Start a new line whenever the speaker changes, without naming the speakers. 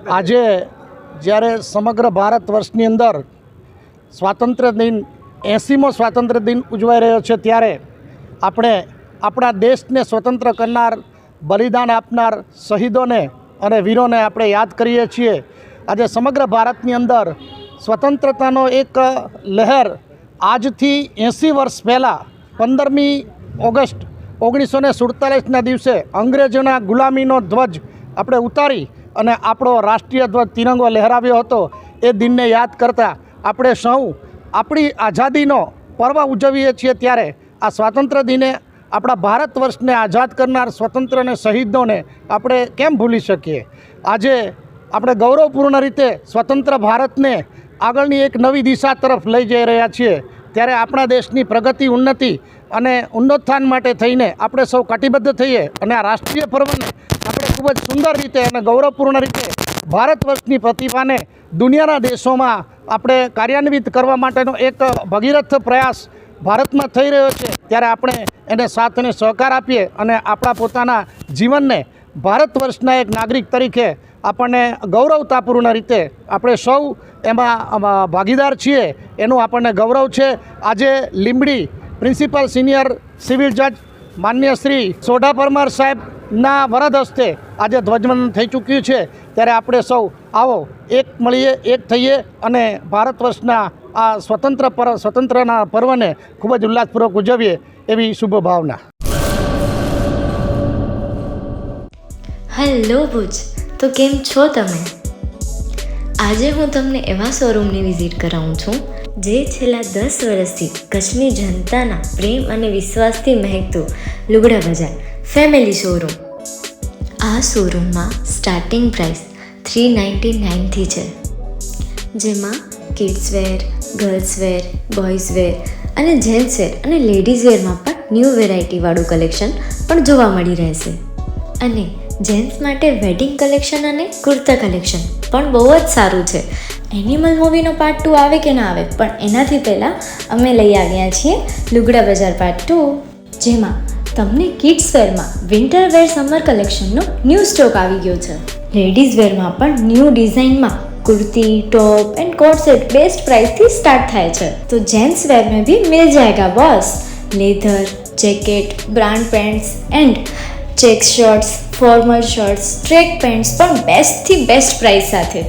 આજે જ્યારે સમગ્ર ભારત વર્ષની અંદર સ્વાતંત્ર્ય દિન 80મો સ્વાતંત્ર્ય દિન ઉજવાઈ રહ્યો છે, ત્યારે આપણે આપણા દેશને સ્વતંત્ર કરનાર, બલિદાન આપનાર શહીદોને અને વીરોને આપણે યાદ કરીએ છીએ. આજે સમગ્ર ભારતની અંદર સ્વતંત્રતાનો એક લહેર આજથી 80 વર્ષ પહેલાં 15મી ઓગસ્ટ 1947ના દિવસે અંગ્રેજોના ગુલામીનો ધ્વજ આપણે ઉતારી અને આપણો રાષ્ટ્રીય ધ્વજ તિરંગો લહેરાવ્યો હતો. એ દિનને યાદ કરતાં આપણે સૌ આપણી આઝાદીનો પર્વ ઉજવીએ છીએ. ત્યારે આ સ્વાતંત્ર્ય દિને આપણા ભારત વર્ષને આઝાદ કરનાર સ્વતંત્ર અને શહીદોને આપણે કેમ ભૂલી શકીએ. આજે આપણે ગૌરવપૂર્ણ રીતે સ્વતંત્ર ભારતને આગળની એક નવી દિશા તરફ લઈ જઈ રહ્યા છીએ. ત્યારે આપણા દેશની પ્રગતિ, ઉન્નતિ અને ઉન્નોત્થાન માટે થઈને આપણે સૌ કટિબદ્ધ થઈએ અને આ રાષ્ટ્રીય પર્વને આપણે ખૂબ જ સુંદર રીતે અને ગૌરવપૂર્ણ રીતે ભારત વર્ષની પ્રતિભાને દુનિયાના દેશોમાં આપણે કાર્યાન્વિત કરવા માટેનો એક ભગીરથ પ્રયાસ ભારતમાં થઈ રહ્યો છે. ત્યારે આપણે એને સાથ અને સહકાર આપીએ અને આપણા પોતાના જીવનને ભારત વર્ષના એક નાગરિક તરીકે આપણને ગૌરવતાપૂર્ણ રીતે આપણે સૌ એમાં ભાગીદાર છીએ, એનું આપણને ગૌરવ છે. આજે લીંબડી પ્રિન્સિપલ સિનિયર સિવિલ જજ માન્ય શ્રી સોઢા પરમાર સાહેબના વરદ હસ્તે આજે ધ્વજવંદન થઈ ચૂક્યું છે. ત્યારે આપણે સૌ આવો એક મળીએ, એક થઈએ અને ભારત વર્ષના આ સ્વતંત્રના પર્વને ખૂબ જ ઉલ્લાસપૂર્વક ઉજવીએ એવી શુભ ભાવના.
હેલો ભુજ, તો કેમ છો તમે? આજે હું તમને એવા શોરૂમની વિઝિટ કરાવું છું જે છેલ્લા 10 વર્ષથી કચ્છની જનતાના પ્રેમ અને વિશ્વાસથી મહેકતું લુગડા બજાર ફેમિલી શોરૂમ. આ શોરૂમમાં સ્ટાર્ટિંગ પ્રાઇસ 399થી છે, જેમાં kids wear, girls wear, boys wear અને જેન્ટ્સ વેર અને લેડીઝ વેરમાં પણ ન્યૂ વેરાયટીવાળું કલેક્શન પણ જોવા મળી રહેશે. અને જેન્ટ્સ માટે વેડિંગ કલેક્શન અને કુર્તા કલેક્શન પણ બહુ જ સારું છે. એનિમલ મૂવીનો પાર્ટ 2 આવે કે ના આવે, પણ એનાથી પહેલાં અમે લઈ આવ્યા છીએ લુગડા બજાર પાર્ટ 2, જેમાં તમને કિડ્સ વેરમાં વિન્ટર વેર સમર કલેક્શનનો ન્યૂ સ્ટોક આવી ગયો છે. લેડીઝ વેરમાં પણ ન્યૂ ડિઝાઇનમાં kurti, top and coat set best price थी स्टार्ट थाय छे. तो जेंट्स वेर में भी मिल जाएगा boss. Leather, jacket, brand pants and check shirts, formal shirts, track pants पर बेस्ट थी बेस्ट प्राइस साथे.